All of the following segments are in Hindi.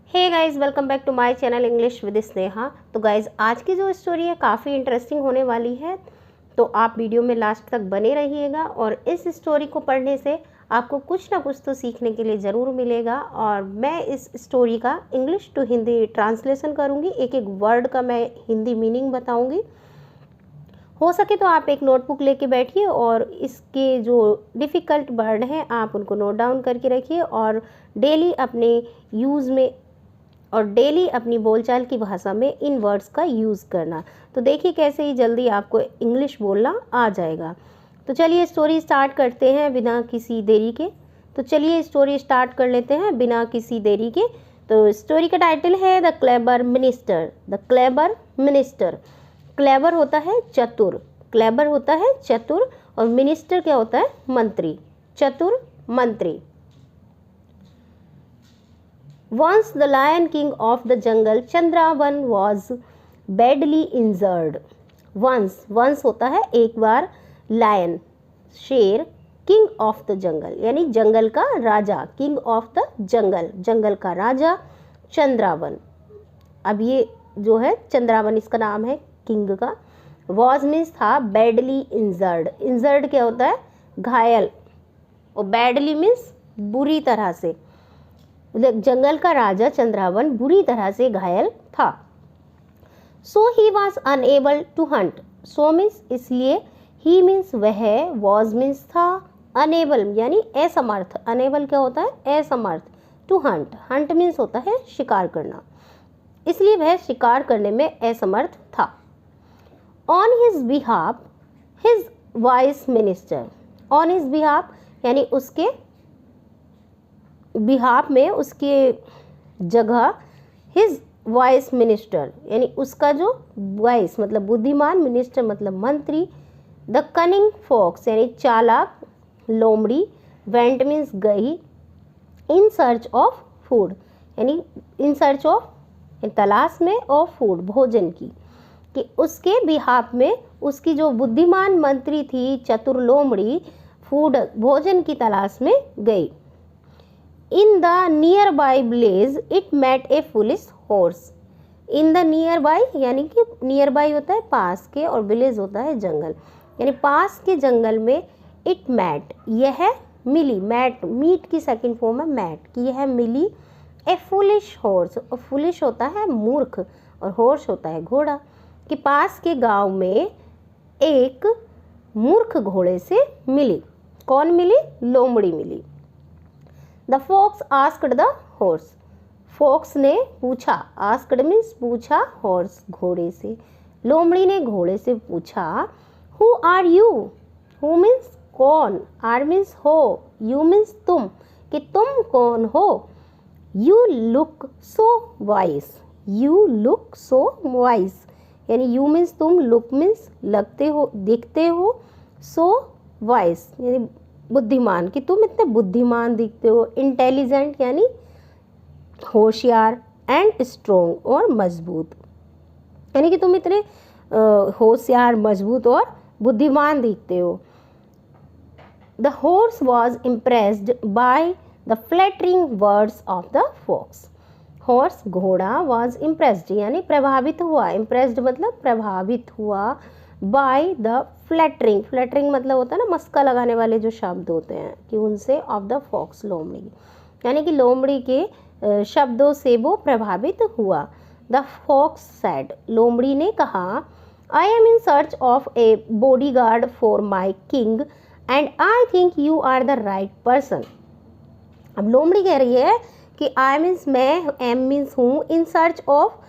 Hey guys, welcome back to my channel English with Sneha. तो गाइस, आज की जो स्टोरी है काफ़ी इंटरेस्टिंग होने वाली है, तो आप वीडियो में लास्ट तक बने रहिएगा। और इस स्टोरी को पढ़ने से आपको कुछ ना कुछ तो सीखने के लिए ज़रूर मिलेगा। और मैं इस स्टोरी का इंग्लिश टू हिंदी ट्रांसलेशन करूँगी, एक एक वर्ड का मैं हिंदी मीनिंग बताऊँगी। हो सके तो आप एक नोटबुक लेके बैठिए और इसके जो डिफ़िकल्ट वर्ड हैं आप उनको नोट डाउन करके रखिए और डेली अपने यूज़ में और डेली अपनी बोलचाल की भाषा में इन वर्ड्स का यूज़ करना। तो देखिए कैसे ही जल्दी आपको इंग्लिश बोलना आ जाएगा। तो चलिए स्टोरी स्टार्ट करते हैं बिना किसी देरी के। तो चलिए स्टोरी स्टार्ट कर लेते हैं बिना किसी देरी के। तो स्टोरी का टाइटल है the Kleber minister. The Kleber minister. Kleber होता है चतुर, क्लेबर होता है चतुर, और मिनिस्टर क्या होता है? मंत्री, चतुर मंत्री। Once the lion king of the jungle Chandravan was badly injured. Once होता है एक बार, lion शेर, king of the jungle यानी जंगल का राजा, king of the jungle जंगल का राजा चंद्रावन। अब ये जो है चंद्रावन इसका नाम है किंग का। was मीन्स था, badly injured, injured क्या होता है? घायल, और badly मीन्स बुरी तरह से। जंगल का राजा चंद्रावन बुरी तरह से घायल था। So he was unable to hunt. So means इसलिए, ही मीन्स वह, वॉज मीन्स था, अनेबल यानी असमर्थ। अनेबल क्या होता है? असमर्थ। टू हंट, हंट मीन्स होता है शिकार करना, इसलिए वह शिकार करने में असमर्थ था। On his behalf his vice minister. On his behalf यानी उसके बिहाफ में, उसके जगह, हिज वाइस मिनिस्टर यानी उसका जो वाइस मतलब बुद्धिमान, मिनिस्टर मतलब मंत्री, द कनिंग फॉक्स यानी चालाक लोमड़ी, वेंट मीन्स गई, इन सर्च ऑफ फूड यानी इन सर्च ऑफ तलाश में, ऑफ फूड भोजन की, कि उसके बिहाफ में उसकी जो बुद्धिमान मंत्री थी चतुर लोमड़ी फूड भोजन की तलाश में गई। In the nearby blaze, it met a foolish horse. In the nearby यानी कि nearby होता है पास के, और blaze होता है जंगल, यानी पास के जंगल में it met यह मिली, met मीट की सेकंड फॉर्म है met, कि यह मिली a foolish horse, और foolish होता है मूर्ख और horse होता है घोड़ा, कि पास के गांव में एक मूर्ख घोड़े से मिली। कौन मिली? लोमड़ी मिली। The fox asked the horse. Fox ने पूछा, आस्क्ड मीन्स पूछा, हॉर्स घोड़े से, लोमड़ी ने घोड़े से पूछा, who are you? Who means कौन, आर मीन्स हो, यू मीन्स तुम, कि तुम कौन हो। You look so wise, you look so wise यानी यू मीन्स तुम, लुक मीन्स लगते हो, दिखते हो, सो वाइस यानी बुद्धिमान, कि तुम इतने बुद्धिमान दिखते हो, इंटेलिजेंट यानी होशियार, एंड स्ट्रोंग और मजबूत यानी कि तुम इतने होशियार, मजबूत और बुद्धिमान दिखते हो। The horse was impressed by the flattering words of the fox. Horse घोड़ा, वॉज इम्प्रेस्ड यानी प्रभावित हुआ, इम्प्रेस्ड मतलब प्रभावित हुआ, बाय द फ्लैटरिंग, फ्लैटरिंग मतलब होता है ना मस्का लगाने वाले जो शब्द होते हैं, कि उनसे, ऑफ द फॉक्स लोमड़ी यानी कि लोमड़ी के शब्दों से वो प्रभावित हुआ। द फॉक्स सेड, लोमड़ी ने कहा, I am in search of a bodyguard for my king and I think you are the right person. अब लोमड़ी कह रही है कि आई मीन्स मैं, एम मीन्स हूँ, in search of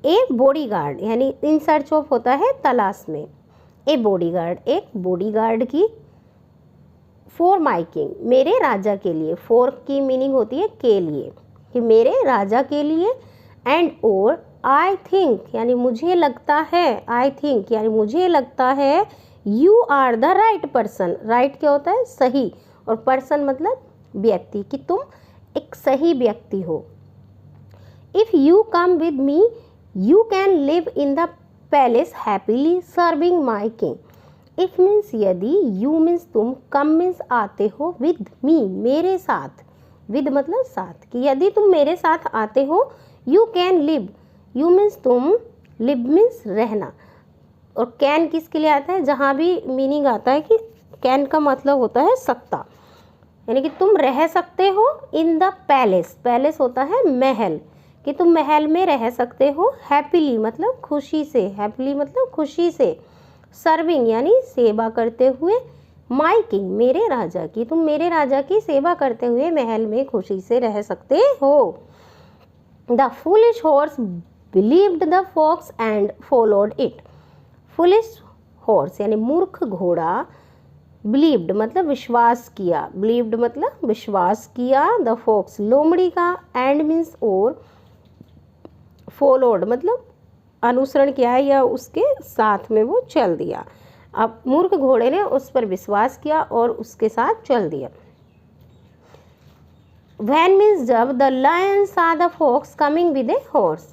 a bodyguard यानी इन सर्च ऑफ होता है तलाश में, ए बॉडी गार्ड एक बॉडी गार्ड की, फॉर माई किंग मेरे राजा के लिए, फॉर की मीनिंग होती है के लिए, कि मेरे राजा के लिए, एंड और आई थिंक यानी मुझे लगता है, आई थिंक यानी मुझे लगता है, you are the right person, right क्या होता है? सही, और पर्सन मतलब व्यक्ति, कि तुम एक सही व्यक्ति हो। If you come with me you can live in the palace happily serving my king. If means यदि, यू मीन्स तुम, कम मीन्स आते हो, विद मी मेरे साथ, विद मतलब साथ, कि यदि तुम मेरे साथ आते हो, you can live, you means तुम, लिव मीन्स रहना, और कैन किसके लिए आता है, जहाँ भी मीनिंग आता है कि कैन का मतलब होता है सकता, यानी कि तुम रह सकते हो इन द पैलेस, पैलेस होता है महल, कि तुम महल में रह सकते हो, हैप्पीली मतलब खुशी से, हैप्पीली मतलब खुशी से, सर्विंग यानी सेवा करते हुए, माई किंग मेरे राजा की, तुम मेरे राजा की सेवा करते हुए महल में खुशी से रह सकते हो। The foolish horse believed the fox and followed it, foolish horse यानी मूर्ख घोड़ा, बिलीव्ड मतलब विश्वास किया, बिलीव्ड मतलब विश्वास किया, द फॉक्स लोमड़ी का, एंड मीन्स और, फॉलोड मतलब अनुसरण किया या उसके साथ में वो चल दिया। अब मूर्ख घोड़े ने उस पर विश्वास किया और उसके साथ चल दिया। वैन मीन्स जब, the lion saw the fox coming with a horse,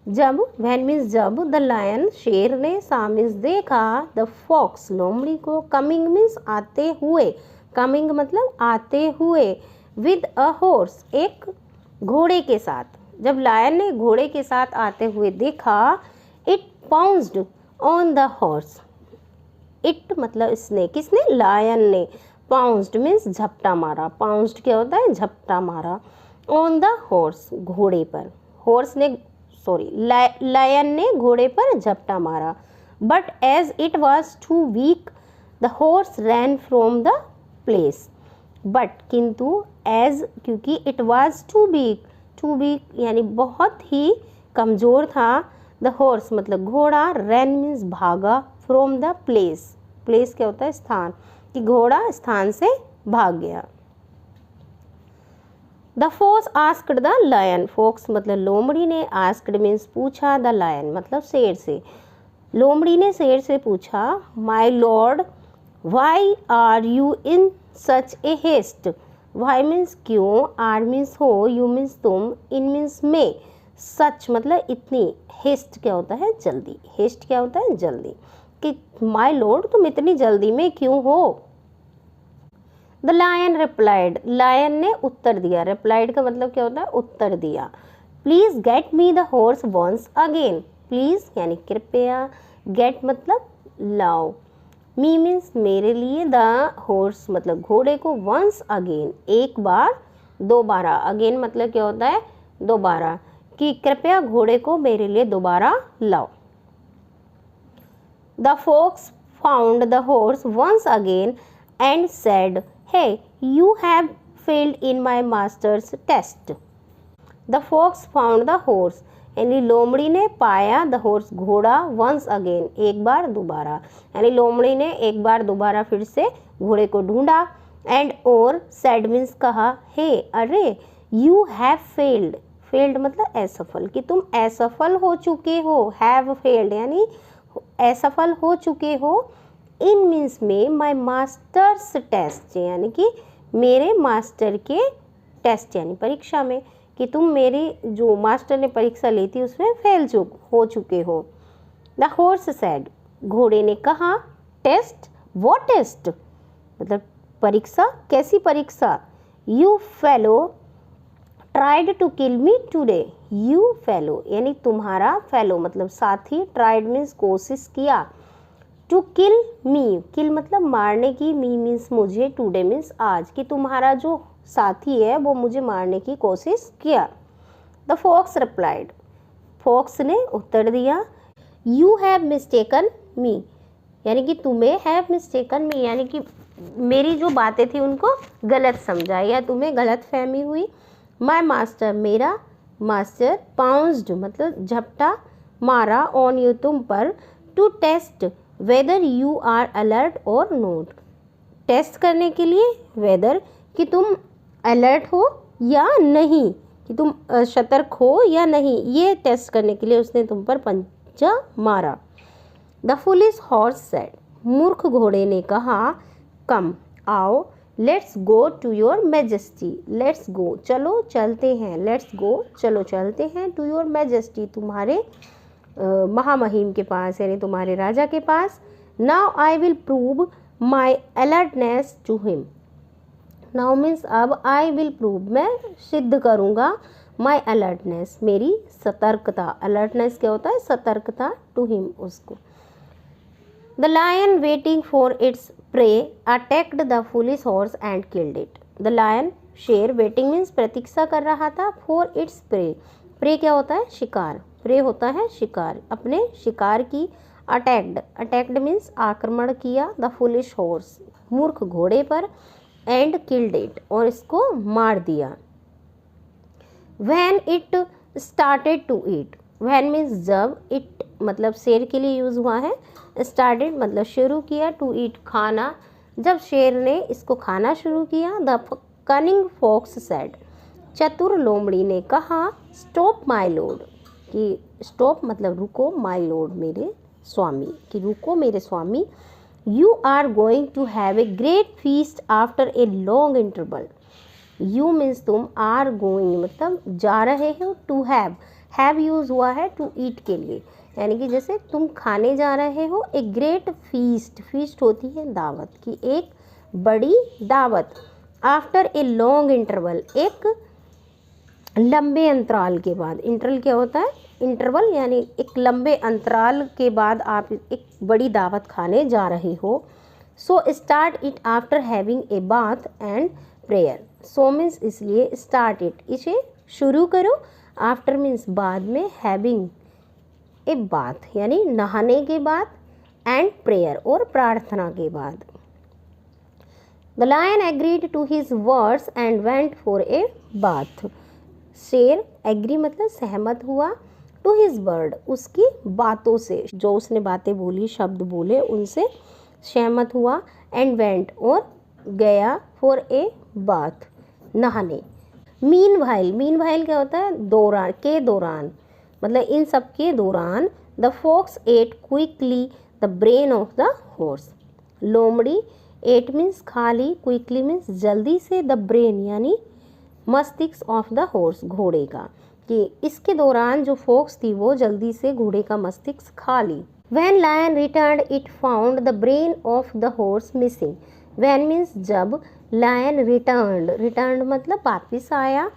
जब, वैन मीन्स जब, द लायन शेर ने, सा मीन्स देखा, द फॉक्स लोमड़ी को, कमिंग मीन्स आते हुए, कमिंग मतलब आते हुए, विद अ हॉर्स एक घोड़े के साथ, जब लायन ने घोड़े के साथ आते हुए देखा, it pounced on the horse, it मतलब इसने, किसने, लायन ने, पाउंस्ड मीन्स झपटा मारा, पाउंस्ड क्या होता है, झपटा मारा, ऑन द हॉर्स घोड़े पर, हॉर्स ने सॉरी लायन ने घोड़े पर झपटा मारा, but as it was too weak the horse ran from the place, but किंतु, एज क्योंकि, it was too weak, too weak यानी बहुत ही कमज़ोर था, द हॉर्स मतलब घोड़ा, रैन मीन्स भागा, फ्रॉम द प्लेस, प्लेस क्या होता है, स्थान, कि घोड़ा स्थान से भाग गया। The fox asked the lion, fox मतलब लोमड़ी ने, आस्क्ड मीन्स पूछा, द लायन मतलब शेर से, लोमड़ी ने शेर से पूछा, my lord why are you in such a haste, why means क्यों, आर मीन्स हो, यू मीन्स तुम, इन मीन्स में, सच मतलब इतनी, हेस्ट क्या होता है जल्दी, हेस्ट क्या होता है जल्दी, कि माय लॉर्ड तुम इतनी जल्दी में क्यों हो। द लायन रिप्लाइड, लायन ने उत्तर दिया, रिप्लाइड का मतलब क्या होता है उत्तर दिया, please get me the horse once again, please यानी कृपया, गेट मतलब लाओ, मी मीन्स मेरे लिए, द हॉर्स मतलब घोड़े को, वंस अगेन एक बार, दोबारा, अगेन मतलब क्या होता है दोबारा, कि कृपया घोड़े को मेरे लिए दोबारा लाओ। The fox found the horse once again and said, hey, you have failed in my master's test. The fox found the horse, यानी लोमड़ी ने पाया, द हॉर्स घोड़ा, वंस अगेन एक बार दोबारा, यानी लोमड़ी ने एक बार दोबारा फिर से घोड़े को ढूंढा, एंड और, सैड मीन्स कहा, हे अरे, यू हैव फेल्ड, फेल्ड मतलब असफल, कि तुम असफल हो चुके हो, हैव फेल्ड यानी असफल हो चुके हो, इन मीन्स में, माई मास्टर्स टेस्ट यानी कि मेरे मास्टर के टेस्ट यानी परीक्षा में, कि तुम मेरी जो मास्टर ने परीक्षा ली थी उसमें फेल हो चुके हो। द हॉर्स सैड, घोड़े ने कहा, टेस्ट, वो टेस्ट मतलब परीक्षा, कैसी परीक्षा, you fellow tried to kill me today, you fellow यानी तुम्हारा, फेलो मतलब साथी, ट्राइड मीन्स कोशिश किया, टू किल मी, किल मतलब मारने की, मी मीन्स मुझे, टुडे मीन्स आज, कि तुम्हारा जो साथी है वो मुझे मारने की कोशिश किया। द फॉक्स रिप्लाइड, फॉक्स ने उत्तर दिया, यू हैव मिस्टेकन मी, यानी कि तुम्हें, हैव मिस्टेकन मी यानी कि मेरी जो बातें थी उनको गलत समझा या तुम्हें गलत फहमी हुई। माय मास्टर मेरा मास्टर, पाउंस्ड मतलब झपटा मारा, ऑन यू तुम पर, to test whether you are alert or not, test करने के लिए, वेदर कि तुम अलर्ट हो या नहीं, कि तुम सतर्क हो या नहीं, ये टेस्ट करने के लिए उसने तुम पर पंजा मारा। द फुलिश हॉर्स सेड, मूर्ख घोड़े ने कहा, कम आओ, let's go to your majesty, let's go चलो चलते हैं, लेट्स गो चलो चलते हैं, टू योर मैजेस्टी तुम्हारे महामहिम के पास यानी तुम्हारे राजा के पास। Now I will prove my alertness to him, now means अब, आई विल प्रूव मैं सिद्ध करूँगा, माई अलर्टनेस मेरी सतर्कता, अलर्टनेस क्या होता है, सतर्कता, टू हिम उसको। The lion waiting for its prey attacked the foolish horse and killed it. The lion शेर, वेटिंग मीन्स प्रतीक्षा कर रहा था, फॉर इट्स प्रे, प्रे क्या होता है, शिकार, प्रे होता है शिकार, अपने शिकार की, अटैक्ड, अटैक्ड मीन्स आक्रमण किया, द फुलिश हॉर्स मूर्ख घोड़े पर, एंड किल्ड इट और इसको मार दिया। When it started to eat, when means जब, इट मतलब शेर के लिए यूज़ हुआ है, स्टार्टेड मतलब शुरू किया, टू ईट खाना, जब शेर ने इसको खाना शुरू किया, द कनिंग फॉक्स सेड, चतुर लोमड़ी ने कहा, स्टॉप माय लॉर्ड, कि स्टॉप मतलब रुको, माय लॉर्ड मेरे स्वामी, कि रुको मेरे स्वामी, you are going to have a great feast after a long interval. You means तुम, आर गोइंग मतलब जा रहे हो, टू हैव यूज हुआ है टू ईट के लिए, यानी कि जैसे तुम खाने जा रहे हो, ए ग्रेट फीस्ट, फीस्ट होती है दावत की, एक बड़ी दावत, आफ्टर ए लॉन्ग इंटरवल एक लंबे अंतराल के बाद, इंटरवल क्या होता है, इंटरवल यानी एक लंबे अंतराल के बाद आप एक बड़ी दावत खाने जा रहे हो। So start it after having a bath and prayer, so means इसलिए, स्टार्ट इट इसे शुरू करो, आफ्टर मीन्स बाद में, हैविंग ए बाथ यानी नहाने के बाद, एंड प्रेयर और प्रार्थना के बाद। The lion agreed to his words and went for a bath, शेर एग्री मतलब सहमत हुआ, टू हिज वर्ड उसकी बातों से, जो उसने बातें बोली, शब्द बोले, उनसे सहमत हुआ, एंड वेंट और गया, फॉर ए बाथ नहाने। मीनवाइल क्या होता है, दौरान, के दौरान, मतलब इन सब के दौरान, the fox ate quickly the brain of the horse, लोमड़ी, एट मीन्स खाली, क्विकली मीन्स जल्दी से, द ब्रेन यानी मस्तिष्क ऑफ द हॉर्स घोड़े का, कि इसके दौरान जो फॉक्स थी वो जल्दी से घोड़े का मस्तिष्क खा ली। When lion returned it found the brain of the horse missing, when means जब, लायन रिटर्न्ड मतलब वापिस आया,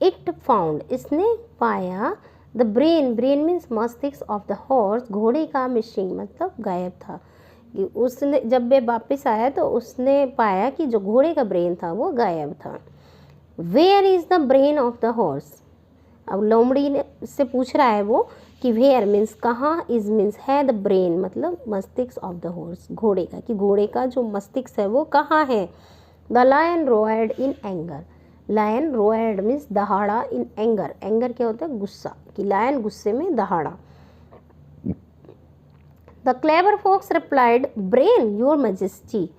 इट फाउंड इसने पाया, द ब्रेन मीन्स मस्तिष्क ऑफ द हॉर्स घोड़े का, मिसिंग मतलब गायब था, कि उसने जब वे वापस आया तो उसने पाया कि जो घोड़े का ब्रेन था वो गायब था। Where is the brain of the horse, अब लोमड़ी ने से पूछ रहा है वो कि वेयर मीन्स कहाँ, इज मीन्स है, द ब्रेन मतलब मस्तिष्क ऑफ द हॉर्स घोड़े का, कि घोड़े का जो मस्तिष्क है वो कहाँ है। The lion roared in anger, lion roared means दहाड़ा, इन एंगर, एंगर क्या होता है, गुस्सा, कि लायन गुस्से में दहाड़ा। The clever fox replied, brain your majesty,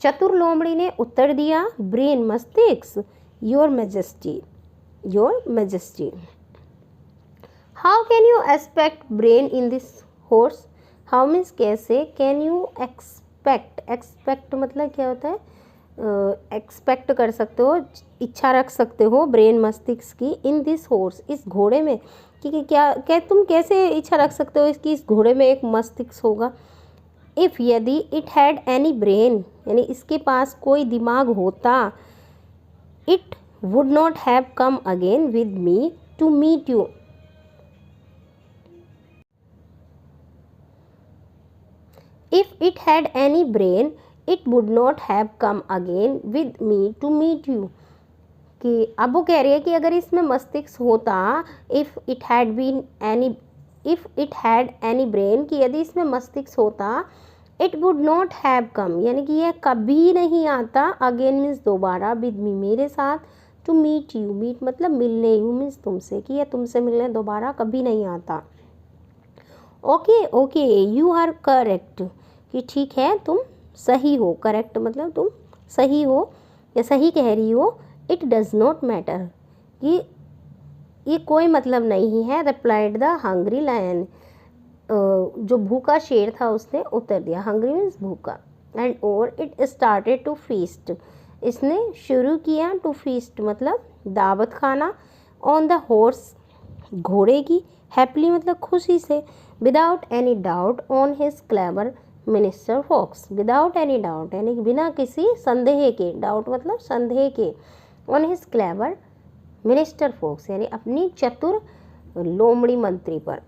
चतुर लोमड़ी ने उत्तर दिया, ब्रेन मस्तिष्क, your majesty, your majesty. How can you expect brain in this horse, how means कैसे, कैन यू एक्सपेक्ट, एक्सपेक्ट मतलब क्या होता है, एक्सपेक्ट कर सकते हो, इच्छा रख सकते हो, ब्रेन मस्तिष्क की, इन दिस हॉर्स इस घोड़े में, कि क्या तुम कैसे इच्छा रख सकते हो इसकी, इस घोड़े में एक मस्तिष्क होगा। इफ़ यदि, इट हैड एनी ब्रेन यानी इसके पास कोई दिमाग होता, it would not have come again with me to meet you, if it had any brain it would not have come again with me to meet you, कि अब वो कह रही है कि अगर इसमें मस्तिष्क होता, if it had any brain, कि यदि इसमें मस्तिष्क होता, इट वुड नॉट हैव कम यानी कि यह कभी नहीं आता, अगेन मीन्स दोबारा, विद मी मेरे साथ, टू मीट यू, मीट मतलब मिलने, यू मीन्स तुमसे, कि यह तुमसे मिलने दोबारा कभी नहीं आता। ओके यू आर करेक्ट, कि ठीक है तुम सही हो, करेक्ट मतलब तुम सही हो या सही कह रही हो। इट डज़ नॉट मैटर, कि ये कोई मतलब नहीं है, रिप्लाइड द हंग्री लायन, जो भूखा शेर था उसने उत्तर दिया, हंग्री मीन्स भूखा, एंड और इट स्टार्टेड टू फीस्ट, इसने शुरू किया, टू फीस्ट मतलब दावत खाना, ऑन द हॉर्स घोड़े की, हैप्पीली मतलब खुशी से, without any doubt on his clever minister fox without any doubt, यानी बिना किसी संदेह के, डाउट मतलब संदेह के, on his clever minister fox, यानी अपनी चतुर लोमड़ी मंत्री पर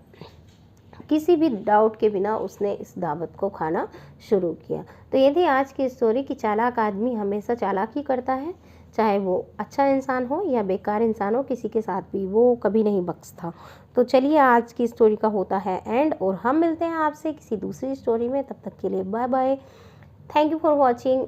किसी भी डाउट के बिना उसने इस दावत को खाना शुरू किया। तो ये थी आज की स्टोरी कि चालाक आदमी हमेशा चालाकी करता है, चाहे वो अच्छा इंसान हो या बेकार इंसान हो, किसी के साथ भी वो कभी नहीं बख्शता। तो चलिए आज की स्टोरी का होता है एंड, और हम मिलते हैं आपसे किसी दूसरी स्टोरी में। तब तक के लिए bye bye, thank you for watching.